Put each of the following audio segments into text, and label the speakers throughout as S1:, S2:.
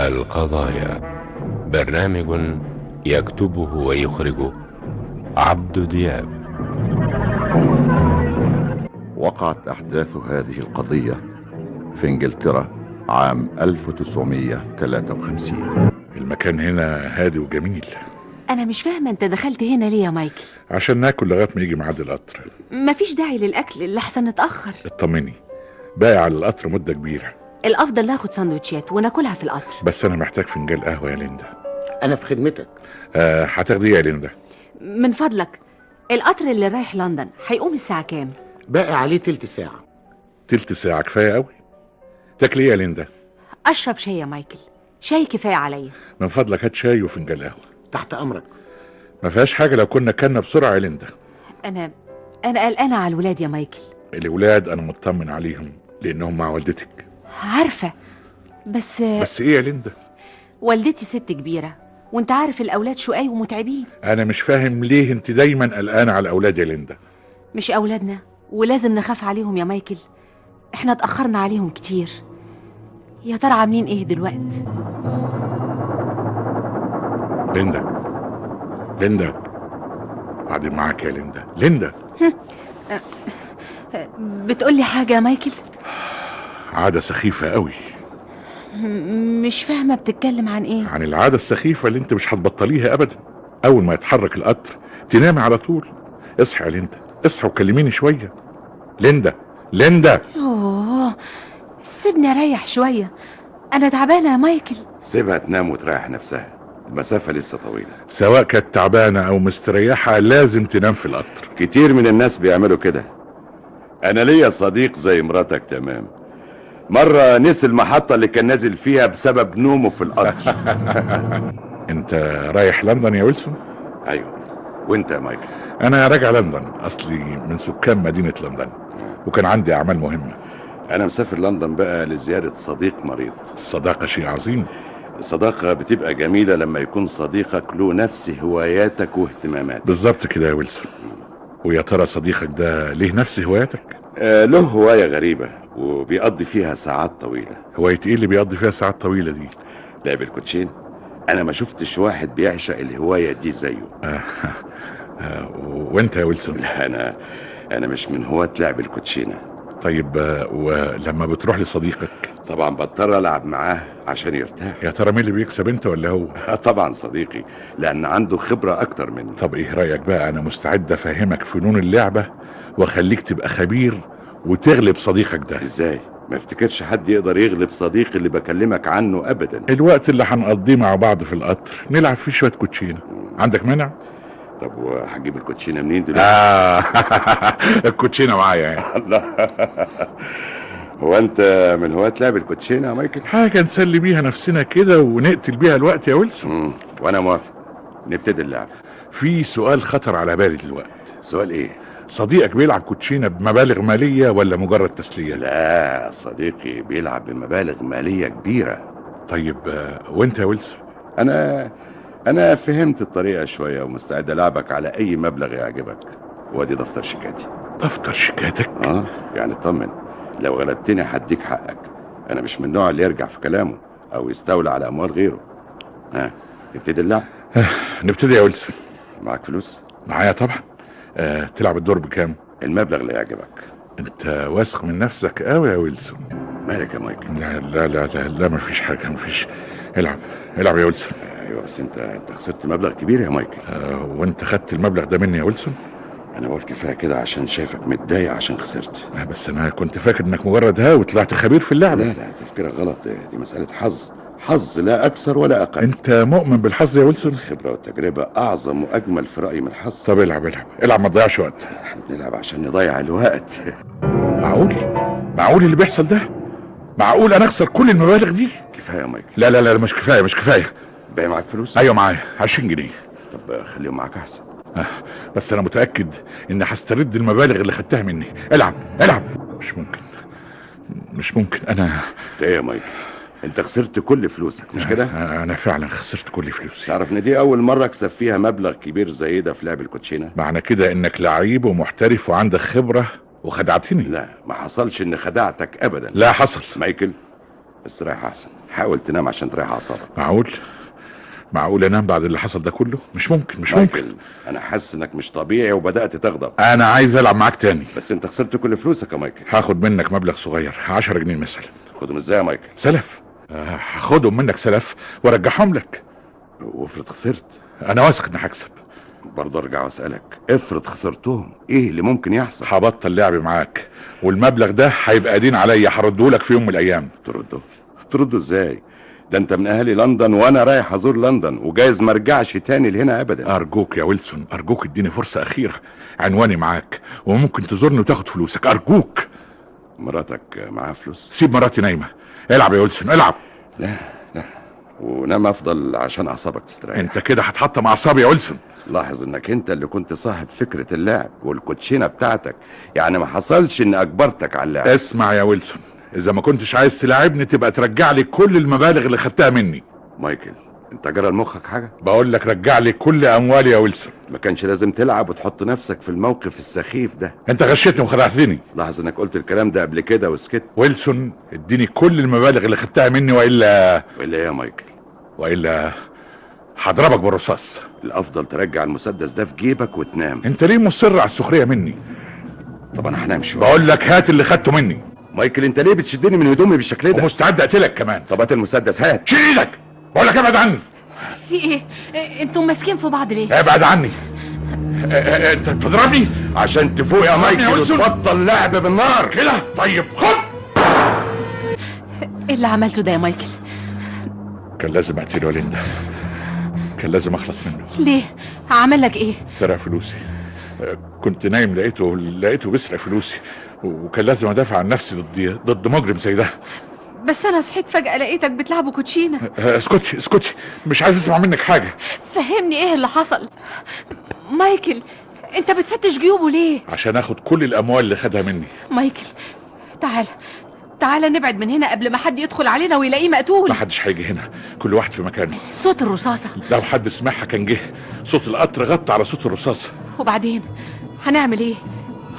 S1: القضايا، برنامج يكتبه ويخرجه عبد دياب.
S2: وقعت أحداث هذه القضية في إنجلترا عام 1953.
S3: المكان هنا هادي وجميل.
S4: أنا مش فاهمة أنت دخلت هنا ليه يا مايكل؟
S3: عشان ناكل لغاية ما يجي ميعاد القطر.
S4: مفيش داعي للأكل اللي أحسن نتأخر.
S3: اطمني، باقي على القطر مدة كبيرة.
S4: الأفضل ناخد سندوتشات وناكلها في القطر.
S3: بس أنا محتاج فنجان قهوة يا ليندا.
S5: أنا في خدمتك.
S3: هتاخدي يا ليندا؟
S4: من فضلك، القطر اللي رايح لندن هيقوم الساعة كام؟
S5: باقي عليه تلت ساعة.
S3: تلت ساعة كفاية قوي. تاكلي ايه يا ليندا؟
S4: أشرب شاي يا مايكل، شاي كفاية عليا.
S3: من فضلك هات شاي وفنجان قهوة.
S5: تحت أمرك.
S3: ما فيهاش حاجة لو كنا كلنا بسرعة يا ليندا.
S4: أنا قلقانة على الولاد يا مايكل.
S3: الولاد أنا مطمن عليهم لأنهم مع والدتك.
S4: عارفة، بس
S3: ايه يا ليندا؟
S4: والدتي ست كبيرة، وانت عارف الأولاد شقاي ومتعبين.
S3: أنا مش فاهم ليه انت دايما قلقانة على الأولاد يا ليندا.
S4: مش أولادنا ولازم نخاف عليهم يا مايكل. احنا اتأخرنا عليهم كتير. يا ترى عاملين ايه دلوقتي؟
S3: ليندا قاعدين معاك يا ليندا. ليندا
S4: بتقولي حاجة يا مايكل؟
S3: عادة سخيفة قوي.
S4: مش فاهمة بتتكلم عن ايه؟
S3: عن العادة السخيفة اللي انت مش هتبطليها ابدا. اول ما يتحرك القطر تنامي على طول. اصحي يا ليندا، اصحي وكلميني شوية. ليندا
S4: اوه، سيبني اريح شوية، انا تعبانة يا مايكل.
S6: سيبها تنام وتريح نفسها، المسافة لسه طويلة.
S3: سواء كانت تعبانة او مستريحة لازم تنام في القطر.
S6: كتير من الناس بيعملوا كده. انا ليا صديق زي مراتك تمام، مرة نسي المحطة اللي كان نازل فيها بسبب نومه في القطر.
S3: انت رايح لندن يا ويلسون؟
S6: ايوه، وانت يا مايكل؟
S3: انا راجع لندن، اصلي من سكان مدينة لندن وكان عندي اعمال مهمة.
S6: انا مسافر لندن بقى لزيارة صديق مريض.
S3: الصداقة شيء عظيم.
S6: الصداقة بتبقى جميلة لما يكون صديقك له نفس هواياتك واهتماماتك.
S3: بالظبط كده يا ويلسون. ويا ترى صديقك ده ليه نفس هواياتك؟
S6: له هواية غريبة وبيقضي فيها ساعات طويلة.
S3: هواية ايه اللي بيقضي فيها ساعات طويلة دي؟
S6: لعب الكوتشين. انا ما شفتش واحد بيعشق الهواية دي زيه.
S3: وانت يا ويلسون؟
S6: لا، انا مش من هواة لعب الكوتشينة.
S3: طيب ولما بتروح لصديقك؟
S6: طبعا بضطر العب معاه عشان يرتاح.
S3: يا ترى مين اللي بيكسب، انت ولا هو؟
S6: طبعا صديقي، لان عنده خبرة اكتر مني.
S3: طب ايه رأيك بقى، انا مستعد افهمك فنون اللعبة واخليك تبقى خبير وتغلب صديقك ده.
S6: ازاي؟ ما افتكرش حد يقدر يغلب صديقي اللي بكلمك عنه ابدا.
S3: الوقت اللي هنقضيه مع بعض في القطر نلعب فيه شوية كوتشينة، عندك مانع؟
S6: طب وهجيب الكوتشينة منين دلوقتي؟
S3: الكوتشينة معايا يعني.
S6: الله. هو انت من هواة لعب الكوتشينة يا مايكل؟
S3: حاجة نسلي بيها نفسنا كده ونقتل بيها الوقت يا ويلسون.
S6: وانا موافق، نبتدي اللعب.
S3: في سؤال خطر على بالي دلوقتي.
S6: سؤال ايه؟
S3: صديقك بيلعب كوتشينة بمبالغ مالية ولا مجرد تسلية؟
S6: لا، صديقي بيلعب بمبالغ مالية كبيرة.
S3: طيب وانت يا ويلسون؟
S6: انا فهمت الطريقة شوية ومستعد العبك على اي مبلغ يعجبك. وادي دفتر شيكاتي.
S3: دفتر شيكاتك؟
S6: يعني اطمن، لو غلبتني هديك حقك. انا مش من النوع اللي يرجع في كلامه او يستولى على اموال غيره. نبتدي اللعب.
S3: نبتدي يا ويلسون.
S6: معاك فلوس؟
S3: معايا طبعا. تلعب الدور بكام؟
S6: المبلغ اللي يعجبك.
S3: انت واثق من نفسك قوي يا ويلسون.
S6: مالك يا مايكل؟
S3: لا لا لا لا, لا مفيش حاجة، مفيش. العب يا ويلسون.
S6: ايوه بس انت خسرت مبلغ كبير يا مايكل.
S3: وانت خدت المبلغ ده مني يا ويلسون؟
S6: انا بقول كفايه كده عشان شايفك متضايق عشان خسرت.
S3: بس انا كنت فاكر انك مجرد هاوي وطلعت خبير في اللعبة.
S6: لا تفكيرك غلط. دي مسألة حظ لا اكثر ولا اقل.
S3: انت مؤمن بالحظ يا ويلسون؟
S6: الخبرة والتجربة اعظم واجمل في رأيي من الحظ.
S3: طب العب ما تضيعش وقت.
S6: احنا بنلعب عشان نضيع الوقت.
S3: معقول اللي بيحصل ده؟ معقول انا اخسر كل المبالغ دي؟
S6: كفايه يا مايكل.
S3: لا مش كفايه.
S6: باقي معاك فلوس؟
S3: ايوه معايا 20 جنيه.
S6: طب خليهم معاك احسن.
S3: بس انا متاكد اني هسترد المبالغ اللي خدتها مني. العب. مش ممكن انا.
S6: ايه يا مايكل، انت خسرت كل فلوسك مش كده؟
S3: انا فعلا خسرت كل فلوسي.
S6: تعرف ان دي اول مره اكسب فيها مبلغ كبير زي ده في لعب الكوتشينه.
S3: معنى كده انك لعيب ومحترف وعندك خبره وخدعتني.
S6: لا، ما حصلش ان خدعتك ابدا.
S3: لا حصل.
S6: مايكل، استريح احسن، حاول تنام عشان تريح اعصابك.
S3: معقول انام بعد اللي حصل ده كله؟ مش ممكن.
S6: مايكل، انا حاسس انك مش طبيعي وبدات تغضب.
S3: انا عايز العب معاك تاني.
S6: بس انت خسرت كل فلوسك يا مايكل.
S3: هاخد منك مبلغ صغير، 10 جنيه مثلا.
S6: خدهم ازاي يا مايكل؟
S3: سلف. هاخدهم منك سلف وارجعهم لك.
S6: وافرض خسرت؟
S3: انا واثق اني هكسب.
S6: برضه ارجع واسالك، افرض خسرتهم ايه اللي ممكن يحصل؟
S3: هبطل لعب معاك، والمبلغ ده هيبقى دين عليا، هردهولك في يوم من الايام.
S6: ترده ازاي؟ ده انت من اهالي لندن وانا رايح ازور لندن، وجايز ما ارجعش تاني لهنا ابدا.
S3: ارجوك يا ويلسون، ارجوك اديني فرصه اخيره. عنواني معاك وممكن تزورني وتاخد فلوسك، ارجوك.
S6: مراتك معاها فلوس؟
S3: سيب مراتي نايمه. العب يا ويلسون، العب.
S6: لا ونام افضل عشان اعصابك تستريح.
S3: انت كده هتحطم اعصابي يا ويلسون.
S6: لاحظ انك انت اللي كنت صاحب فكره اللعب والكوتشينه بتاعتك، يعني ما حصلش ان اجبرتك على اللعب.
S3: اسمع يا ويلسون، اذا ما كنتش عايز تلاعبني تبقى ترجع لي كل المبالغ اللي خدتها مني.
S6: مايكل، انت جرى لمخك حاجه؟
S3: بقول لك رجع لي كل اموالي يا ويلسون.
S6: ما كانش لازم تلعب وتحط نفسك في الموقف السخيف ده.
S3: انت غشيتني وخدعتني.
S6: لاحظ انك قلت الكلام ده قبل كده وسكت.
S3: ويلسون، اديني كل المبالغ اللي خدتها مني والا
S6: ايه يا مايكل؟
S3: والا هضربك بالرصاص.
S6: الافضل ترجع المسدس ده في جيبك وتنام.
S3: انت ليه مصر على السخريه مني؟
S6: طب انا هنام شويه.
S3: بقول لك هات اللي خدته مني.
S6: مايكل، انت ليه بتشدني من هدومي بالشكل ده؟
S3: ومستعد اقتلك كمان.
S6: طب هات المسدس، هات.
S3: شيل ايدك، بقول لك ابعد عني.
S4: في ايه؟ انتوا ماسكين في بعض ليه؟
S3: ابعد عني. انت بتضربني
S6: عشان تفوق يا مايكل وتبطل لعب بالنار
S3: كده. طيب خد.
S4: ايه اللي عملته ده يا مايكل؟
S3: كان لازم اقتله ليندا، كان لازم اخلص منه.
S4: ليه؟ عمل لك ايه؟
S3: سرق فلوسي. كنت نايم لقيته بيسرق فلوسي، وكان لازم ادافع عن نفسي ضد مجرم زي ده.
S4: بس انا صحيت فجأة لقيتك بتلعبوا كوتشينة.
S3: اسكتي، مش عايز اسمع منك حاجة.
S4: فهمني ايه اللي حصل. مايكل، انت بتفتش جيوبه ليه؟
S3: عشان اخد كل الاموال اللي خدها مني.
S4: مايكل، تعال نبعد من هنا قبل ما حد يدخل علينا ويلاقيه مقتول.
S3: ما حدش هيجي هنا، كل واحد في مكانه.
S4: صوت الرصاصة
S3: لو حد سمعها كان جه. صوت القطر غطى على صوت الرصاصة.
S4: وبعدين هنعمل ايه؟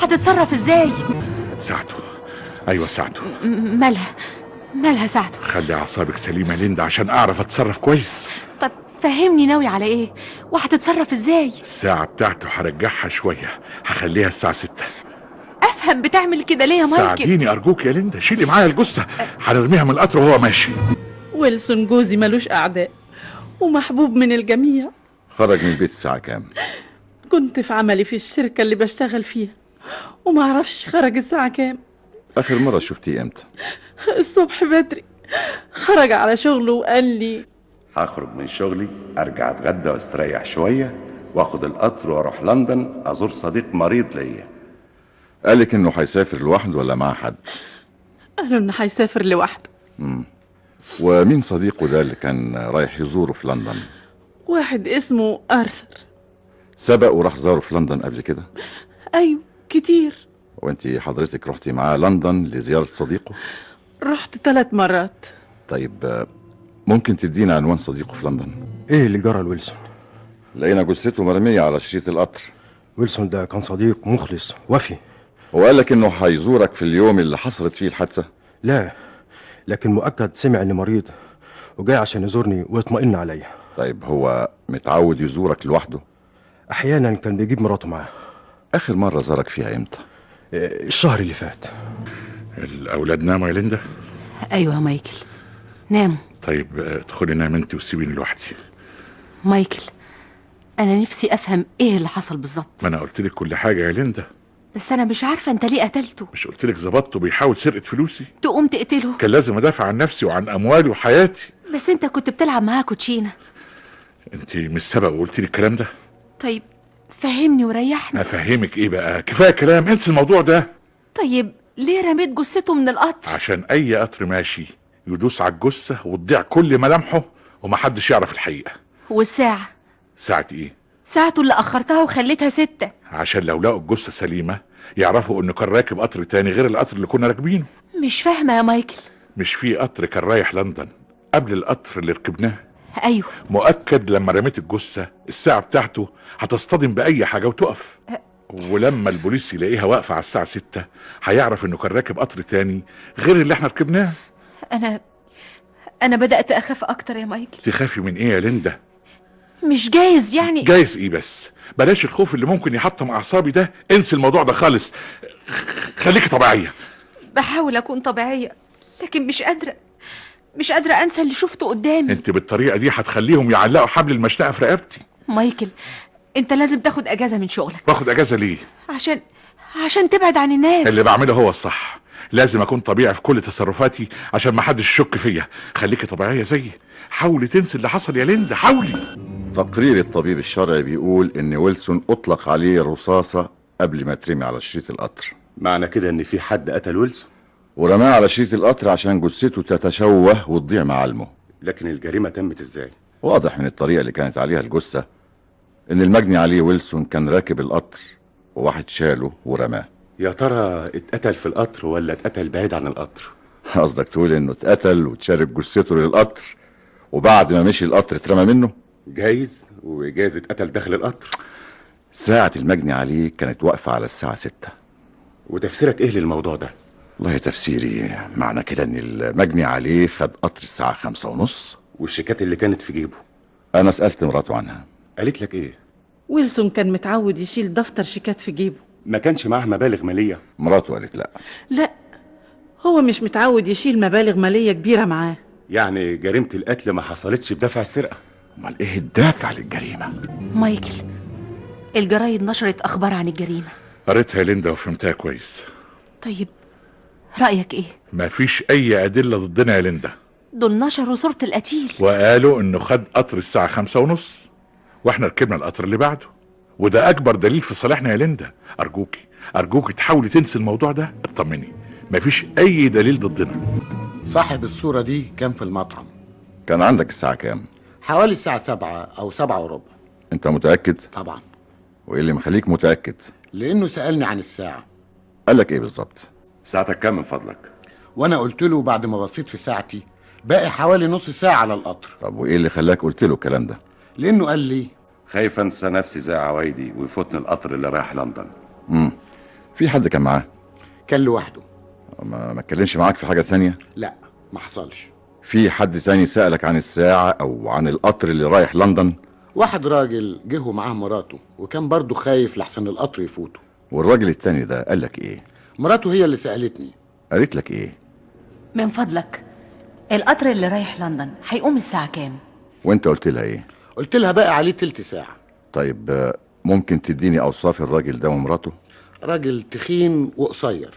S4: هتتصرف ازاي؟
S3: ساعته. ايوه ساعته.
S4: مالها ساعته؟
S3: خلي اعصابك سليمة ليندا عشان اعرف اتصرف كويس.
S4: طب فهمني ناوي على ايه؟ وهتتصرف ازاي؟
S3: الساعة بتاعته هرجعها شوية، هخليها الساعة 6.
S4: افهم بتعمل كده ليه يا مايكل؟
S3: ساعديني ارجوك يا ليندا، شيلي معايا الجثة، هنرميها من القطر وهو ماشي.
S7: ويلسون جوزي ملوش اعداء ومحبوب من الجميع.
S2: خرج من البيت الساعة كام؟
S7: كنت في عملي في الشركة اللي بشتغل فيها، وما اعرفش خرج الساعة كام.
S2: آخر مرة شفتيه امتى؟
S7: الصبح بدري. خرج على شغله وقال لي
S6: هخرج من شغلي، ارجع اتغدى واستريح شويه، واخد القطر واروح لندن ازور صديق مريض ليا.
S2: قالك انه هيسافر لوحده ولا مع حد؟
S7: قالوا انه هيسافر لوحده.
S2: ومين صديقه ده اللي كان رايح يزوره في لندن؟
S7: واحد اسمه آرثر.
S2: سبق وراح زاره في لندن قبل كده؟
S7: ايوه كتير.
S2: وانتي حضرتك رحتي معاه لندن لزيارة صديقه؟
S7: رحت 3 مرات.
S2: طيب ممكن تدينا عنوان صديقه في لندن؟
S8: ايه اللي جرى لويلسون؟
S2: لقينا جثته مرمية على شريط القطر.
S8: ويلسون ده كان صديق مخلص وفي.
S2: هو قال لك انه هيزورك في اليوم اللي حصلت فيه الحادثة؟
S8: لا، لكن مؤكد سمع اني مريض وجاي عشان يزورني ويطمئن عليا.
S2: طيب هو متعود يزورك لوحده؟
S8: احيانا كان بيجيب مراته معاه.
S2: اخر مرة زارك فيها امتى؟
S8: الشهر اللي فات.
S3: الاولاد ناموا يا ليندا؟
S4: ايوه يا مايكل، نام.
S3: طيب ادخلي نام انت وسيبيني لوحدي.
S4: مايكل، انا نفسي افهم ايه اللي حصل بالظبط.
S3: ما انا قلت لك كل حاجه يا ليندا.
S4: بس انا مش عارفه انت ليه قتلته.
S3: مش قلت لك ظبطته بيحاول سرقه فلوسي؟
S4: تقوم تقتله؟
S3: كان لازم ادافع عن نفسي وعن اموالي وحياتي.
S4: بس انت كنت بتلعب معاه كوتشينه.
S3: انت مش سبق وقلت لي الكلام ده؟
S4: طيب فهمني وريحني.
S3: افهمك ايه بقى؟ كفايه كلام، انسى الموضوع ده.
S4: طيب ليه رميت جثته من القطر؟
S3: عشان اي قطر ماشي يدوس على الجثه وتضيع كل ملامحه ومحدش يعرف الحقيقه.
S4: والساعه؟
S3: ساعه ايه؟
S4: ساعته اللي اخرتها وخليتها 6.
S3: عشان لو لقوا الجثه سليمه يعرفوا انه كان راكب قطر تاني غير القطر اللي كنا راكبينه.
S4: مش فاهمه يا مايكل.
S3: مش في قطر كان رايح لندن قبل القطر اللي ركبناه؟
S4: ايوه.
S3: مؤكد لما رميت الجثه الساعه بتاعته هتصطدم باي حاجه وتقف. ولما البوليس يلاقيها واقفه على الساعه 6 هيعرف انه كان راكب قطر تاني غير اللي احنا ركبناه.
S4: انا بدأت اخاف اكتر يا مايكل.
S3: تخافي من ايه يا ليندا؟
S4: مش جايز يعني.
S3: جايز ايه بس؟ بلاش الخوف اللي ممكن يحطم اعصابي ده، انسي الموضوع ده خالص. خليكي طبيعيه.
S4: بحاول اكون طبيعية لكن مش قادرة انسى اللي شفته قدامي.
S3: انت بالطريقه دي هتخليهم يعلقوا حبل المشنقه في رقبتي.
S4: مايكل، انت لازم تاخد اجازة من شغلك.
S3: باخد اجازه ليه؟
S4: عشان تبعد عن الناس.
S3: اللي بعمله هو الصح. لازم اكون طبيعي في كل تصرفاتي عشان ما حدش يشك فيا. خليكي طبيعيه زيي. حاولي تنسي اللي حصل يا ليندا، حاولي.
S2: تقرير الطبيب الشرعي بيقول ان ويلسون اطلق عليه رصاصة قبل ما ترمي على شريط القطر،
S6: معنى كده ان في حد قتل ويلسون،
S2: ورماه على شريط القطر عشان جثته تتشوه وتضيع معالمه.
S6: لكن الجريمة تمت ازاي؟
S2: واضح من الطريقة اللي كانت عليها الجثة ان المجني عليه ويلسون كان راكب القطر وواحد شاله ورماه.
S6: يا ترى اتقتل في القطر ولا اتقتل بعيد عن القطر؟
S2: قصدك تقول انه اتقتل وتشارك جثته للقطر وبعد ما مشي القطر اترمى منه؟
S6: جايز، وجايز اتقتل داخل القطر.
S2: ساعة المجني عليه كانت واقفة على الساعة 6.
S6: وتفسيرك ايه للموضوع ده؟
S2: والله تفسيري معنى كده ان المجني عليه خد قطر الساعة 5:30.
S6: والشيكات اللي كانت في جيبه
S2: انا سألت مراته عنها.
S6: قالت لك ايه؟
S7: ويلسون كان متعود يشيل دفتر شيكات في جيبه.
S6: ما كانش معاه مبالغ مالية؟
S2: مراته قالت لا.
S7: لا، هو مش متعود يشيل مبالغ مالية كبيرة معاه.
S6: يعني جريمة القتل ما حصلتش بدافع السرقة؟
S2: امال ايه الدافع للجريمة؟
S4: مايكل، الجرايد نشرت اخبار عن الجريمة.
S3: قريتها يا ليندا وفهمتها كويس.
S4: طيب رأيك ايه؟
S3: مفيش اي ادله ضدنا يا ليندا.
S4: دول نشروا صورة القتيل
S3: وقالوا انه خد قطر الساعه 5:30 واحنا ركبنا القطر اللي بعده، وده اكبر دليل في صالحنا يا ليندا. ارجوكي تحاولي تنسي الموضوع ده. اطمني، مفيش اي دليل ضدنا.
S5: صاحب الصورة دي كان في المطعم.
S2: كان عندك الساعة كام؟
S5: حوالي الساعة 7 أو 7:15.
S2: انت متأكد؟
S5: طبعا،
S2: وايه اللي مخليك متأكد؟
S5: لأنه سألني عن الساعة.
S2: قالك ايه بالظبط؟
S6: ساعتك كام من فضلك؟
S5: وأنا قلت له بعد ما بصيت في ساعتي باقي حوالي نص ساعة على القطر.
S2: طب وايه اللي خلاك قلت له الكلام ده؟
S5: لأنه قال لي
S6: خايف انسى نفسي زي عوايدي ويفوتني القطر اللي رايح لندن.
S2: في حد كان معاه؟
S5: كان لوحده.
S2: ما اتكلمش معاك في حاجة ثانية؟
S5: لا، ما حصلش.
S2: في حد تاني سألك عن الساعة او عن القطر اللي رايح لندن؟
S5: واحد راجل جه ومعاه مراته وكان برضه خايف لحسن القطر يفوته.
S2: والراجل التاني ده قالك ايه؟
S5: مراته هي اللي سألتني.
S2: قالت لك ايه؟
S4: من فضلك، القطر اللي رايح لندن هيقوم الساعة كام؟
S2: وانت قلت لها ايه؟
S5: قلت لها باقي عليه تلت ساعة.
S2: طيب ممكن تديني اوصاف الراجل ده ومراته؟
S5: راجل تخين وقصير.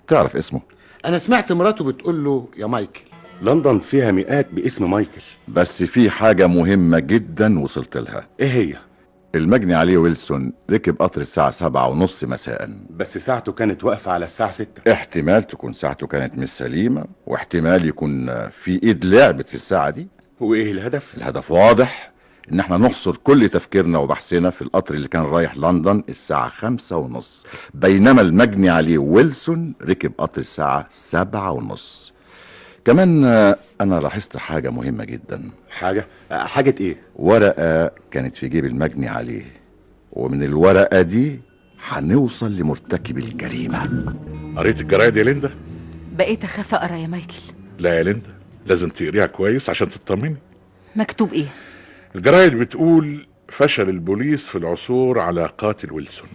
S2: تعرف اسمه؟
S5: أنا سمعت مراته بتقول له يا مايكل.
S6: لندن فيها مئات باسم مايكل.
S2: بس في حاجة مهمة جدا وصلت لها.
S6: ايه هي؟
S2: المجني عليه ويلسون ركب قطر الساعة 7:30 مساء.
S6: بس ساعته كانت واقفة على الساعة 6.
S2: احتمال تكون ساعته كانت مش سليمة، واحتمال يكون في ايد لعبت في الساعة دي.
S6: وايه الهدف؟
S2: الهدف واضح، ان احنا نحصر كل تفكيرنا وبحثنا في القطر اللي كان رايح لندن الساعة 5:30، بينما المجني عليه ويلسون ركب قطر الساعة 7:30. كمان انا لاحظت حاجة مهمة جدا.
S6: حاجة ايه؟
S2: ورقة كانت في جيب المجني عليه، ومن الورقة دي هنوصل لمرتكب الجريمة.
S3: قريت الجرايد يا ليندا؟
S4: بقيت اخاف اقرا يا مايكل.
S3: لا يا ليندا، لازم تقريها كويس عشان تطمني.
S4: مكتوب ايه؟
S3: الجرايد بتقول فشل البوليس في العثور على قاتل ويلسون.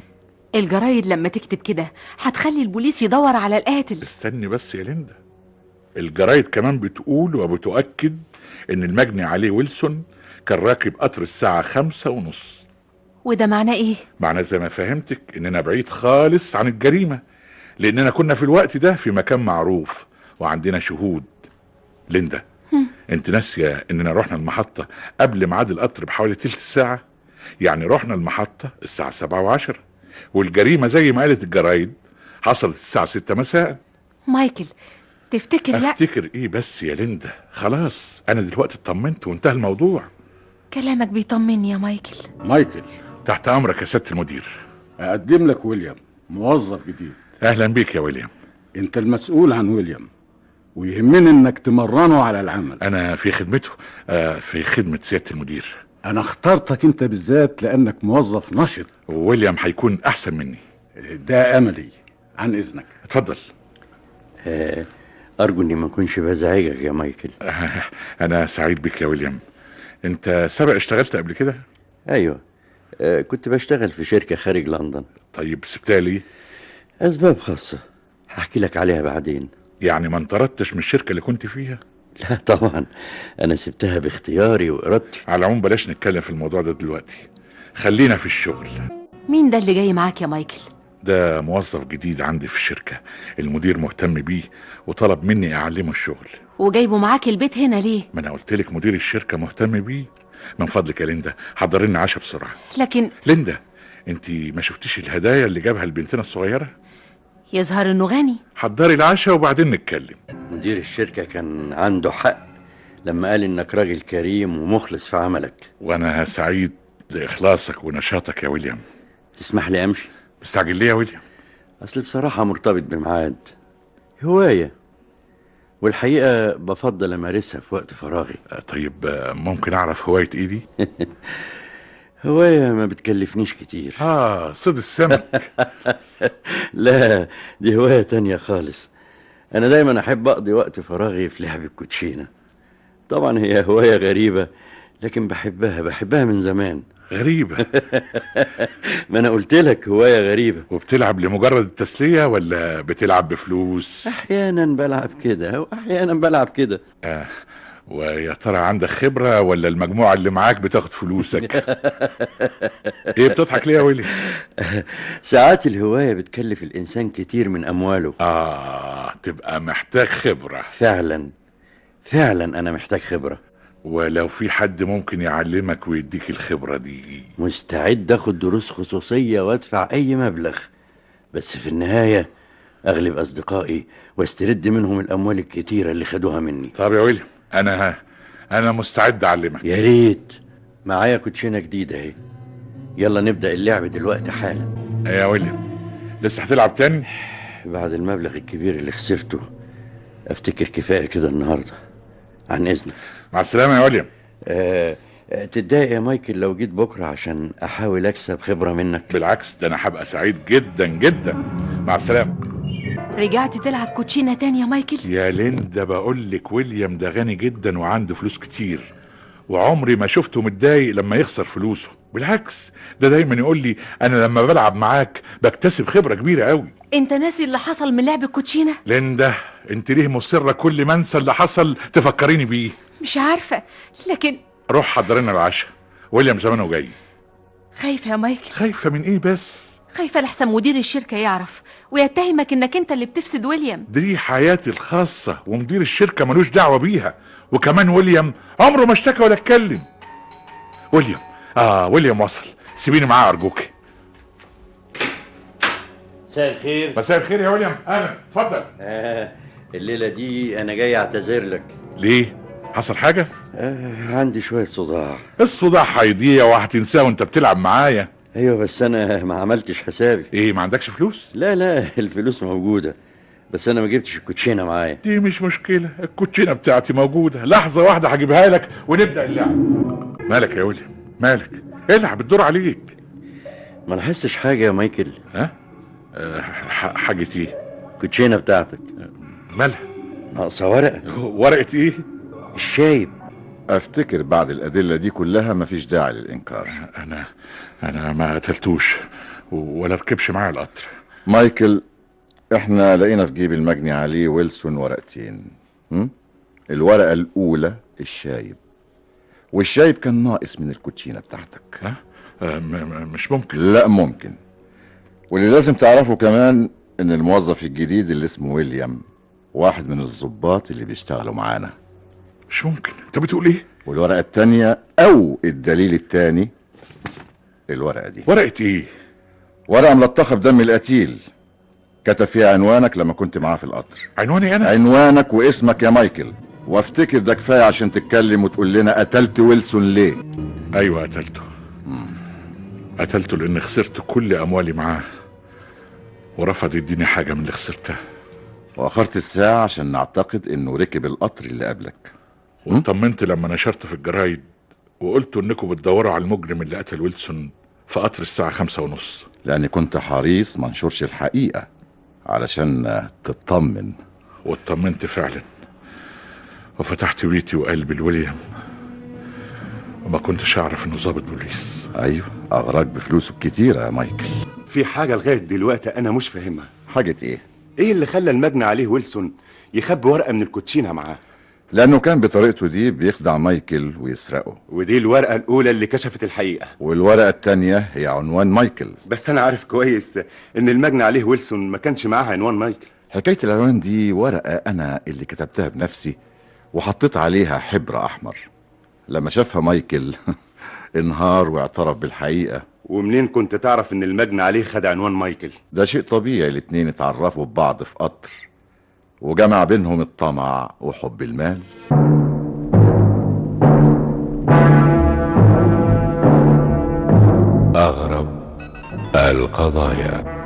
S4: الجرايد لما تكتب كده هتخلي البوليس يدور على القاتل.
S3: استني بس يا ليندا، الجرايد كمان بتقول وبتؤكد ان المجني عليه ويلسون كان راكب قطر الساعة 5:30.
S4: وده معناه ايه؟
S3: معناه زي ما فهمتك اننا بعيد خالص عن الجريمة، لاننا كنا في الوقت ده في مكان معروف وعندنا شهود. ليندا، انت ناسية اننا رحنا المحطة قبل ميعاد القطر بحوالي تلت ساعة؟ يعني رحنا المحطة الساعة 7:10، والجريمة زي ما قالت الجرايد حصلت الساعة 6 مساء.
S4: مايكل، تفتكر
S3: افتكر ايه بس يا ليندا؟ خلاص انا دلوقتي اطمنت وانتهى الموضوع.
S4: كلامك بيطمني يا مايكل.
S9: مايكل،
S3: تحت امرك يا سيادة المدير.
S9: اقدم لك ويليام، موظف جديد.
S3: اهلا بيك يا ويليام.
S9: انت المسؤول عن ويليام، ويهمني انك تمرنه على العمل.
S3: انا في خدمته، في خدمة سيادة المدير.
S9: انا اخترتك انت بالذات لانك موظف نشط.
S3: ويليام هيكون احسن مني.
S9: ده املي. عن اذنك.
S3: اتفضل.
S10: أرجو إني ما أكونش بزعجك يا مايكل.
S3: انا سعيد بك يا ويليام. انت سبق اشتغلت قبل كده؟
S10: أيوة. كنت بشتغل في شركة خارج لندن.
S3: طيب سبتها ليه؟
S10: أسباب خاصة هحكي لك عليها بعدين.
S3: يعني ما انطردتش من الشركة اللي كنت فيها؟
S10: لا طبعا، أنا سبتها باختياري وإرادتي.
S3: على العموم بلاش نتكلم في الموضوع ده دلوقتي، خلينا في الشغل.
S4: مين ده اللي جاي معاك يا مايكل؟
S3: ده موظف جديد عندي في الشركة، المدير مهتم بيه وطلب مني أعلمه الشغل.
S4: وجايبه معاك البيت هنا ليه؟
S3: ما أنا قلت لك مدير الشركة مهتم بيه. من فضلك يا ليندا حضري لنا عشاء بسرعة.
S4: لكن
S3: ليندا، انت ما شفتيش الهدايا اللي جابها لبنتنا الصغيرة؟
S4: يظهر انه غني.
S3: حضري العشاء وبعدين نتكلم.
S10: مدير الشركة كان عنده حق لما قال إنك راجل كريم ومخلص في عملك.
S3: وأنا سعيد لإخلاصك ونشاطك يا ويليام.
S10: تسمح لي أمشي؟
S3: مستعجل ليه يا ويليام؟
S10: أصل بصراحة مرتبط بميعاد، هواية، والحقيقة بفضل أمارسها في وقت فراغي.
S3: طيب ممكن أعرف هواية إيه دي؟
S10: هواية ما بتكلفنيش كتير.
S3: صيد السمك.
S10: لا، دي هواية تانية خالص. أنا دايما أحب أقضي وقت فراغي في لعب الكوتشينة. طبعا هي هواية غريبة، لكن بحبها من زمان.
S3: غريبة؟
S10: ما أنا قلت لك هواية غريبة.
S3: وبتلعب لمجرد التسلية ولا بتلعب بفلوس؟
S10: أحيانا بلعب كده وأحيانا بلعب كده.
S3: ويا ترى عندك خبرة ولا المجموعة اللي معاك بتاخد فلوسك؟ ايه بتضحك ليه يا ويلي؟
S10: ساعات الهواية بتكلف الإنسان كتير من أمواله.
S3: تبقى محتاج خبرة.
S10: فعلا أنا محتاج خبرة.
S3: ولو في حد ممكن يعلمك ويديك الخبرة دي؟
S10: مستعد أخد دروس خصوصية وأدفع أي مبلغ، بس في النهاية أغلب أصدقائي واسترد منهم الأموال الكتيرة اللي خدوها مني.
S3: طب يا ويليام، أنا مستعد أعلمك.
S10: يا ريت. معايا كوتشينة جديدة اهي، يلا نبدأ اللعب دلوقتي حالا.
S3: يا ويليام، لسه هتلعب تاني؟
S10: بعد المبلغ الكبير اللي خسرته أفتكر كفاية كده النهاردة. عن إذنك.
S3: مع السلامة يا ويليام.
S10: تتضايق يا مايكل لو جيت بكرة عشان أحاول أكسب خبرة منك؟
S3: بالعكس، ده أنا هبقى سعيد جدا جدا. مع السلامة.
S4: رجعت تلعب كوتشينة تاني يا مايكل؟
S3: يا ليندا بقول لك ويليام ده غني جدا وعنده فلوس كتير، وعمري ما شفته متضايق لما يخسر فلوسه. بالعكس، ده دايما يقول لي انا لما بلعب معاك بكتسب خبرة كبيرة قوي.
S4: انت ناسي اللي حصل من لعب الكوتشينة؟
S3: ليندا، انت ليه مصرة كل ما انسى اللي حصل تفكريني بيه؟
S4: مش عارفة، لكن
S3: روح حضرنا العشاء، ويليام زمانه جاي.
S4: خايفة يا مايكل.
S3: خايفة من ايه بس؟
S4: خايفة لحسن مدير الشركة يعرف ويتهمك انك انت اللي بتفسد ويليام.
S3: دي حياتي الخاصة ومدير الشركة ملوش دعوة بيها، وكمان ويليام عمره ما اشتكى ولا اتكلم. ويليام ويليام وصل، سيبيني معاه ارجوك.
S10: مساء الخير.
S3: مساء الخير يا ويليام، اهلا، اتفضل.
S10: الليلة دي انا جاي اعتذر لك.
S3: ليه؟ حصل حاجة؟
S10: عندي شوية صداع.
S3: الصداع هيضيع وهتنساه وانت بتلعب معايا.
S10: ايوه بس انا ما عملتش حسابي.
S3: ايه، ما عندكش فلوس؟
S10: لا الفلوس موجودة، بس انا ما جبتش الكوتشينة معايا.
S3: دي مش مشكلة، الكوتشينة بتاعتي موجودة، لحظة واحدة هجيبها لك ونبدأ اللعب. مالك يا ويليام؟ مالك؟ العب، الدور عليك.
S10: ما لاحظتش حاجة يا مايكل؟
S3: حاجة ايه؟
S10: الكوتشينة بتاعتك
S3: مالها؟
S10: ناقصة ورقة.
S3: ورقة ايه؟
S10: الشايب.
S2: افتكر بعد الادله دي كلها مفيش داعي للانكار.
S3: انا ما قتلتوش ولا ركبش معايا القطر.
S2: مايكل، احنا لقينا في جيب المجني عليه ويلسون ورقتين. الورقه الاولى الشايب، والشايب كان ناقص من الكوتشينه بتاعتك.
S3: مش ممكن.
S2: لا ممكن. واللي لازم تعرفه كمان ان الموظف الجديد اللي اسمه ويليام واحد من الضباط اللي بيشتغلوا معانا.
S3: مش ممكن، انت بتقول ايه؟
S2: والورقة التانية او الدليل التاني الورقة دي.
S3: ورقة ايه؟
S2: ورقة ملطخة بدم القتيل، كتب فيها عنوانك لما كنت معاه في القطر.
S3: عنواني انا؟
S2: عنوانك واسمك يا مايكل، وافتكر ده كفاية عشان تتكلم وتقول لنا قتلت ويلسون ليه.
S3: ايوه قتلته. قتلته لاني خسرت كل اموالي معاه، ورفض يديني حاجة من اللي خسرتها.
S2: واخرت الساعة عشان نعتقد انه ركب القطر اللي قبلك.
S3: واطمنت لما نشرت في الجرايد وقلت انكم بتدوروا على المجرم اللي قتل ويلسون في قطر الساعة 5:30.
S2: لاني كنت حريص منشورش الحقيقة علشان تطمن.
S3: واطمنت فعلا، وفتحت بيتي وقلبي لويليام، وما كنتش اعرف انه ضابط بوليس.
S2: ايوه، اغراك بفلوسه الكتيرة يا مايكل.
S11: في حاجة لغاية دلوقتي أنا مش فاهمها.
S2: حاجة ايه؟
S11: إيه اللي خلى المجني عليه ويلسون يخبي ورقة من الكوتشينة معاه؟
S2: لانه كان بطريقته دي بيخدع مايكل ويسرقه.
S11: ودي الورقة الأولى اللي كشفت الحقيقة،
S2: والورقة التانية هي عنوان مايكل.
S11: بس أنا عارف كويس إن المجني عليه ويلسون ما كانش معاه عنوان مايكل.
S2: حكاية العنوان دي ورقة انا اللي كتبتها بنفسي وحطيت عليها حبر احمر. لما شافها مايكل انهار واعترف بالحقيقة.
S11: ومنين كنت تعرف إن المجني عليه خد عنوان مايكل؟
S2: ده شيء طبيعي، الاتنين اتعرفوا ببعض في قطر وجمع بينهم الطمع وحب المال.
S1: أغرب القضايا.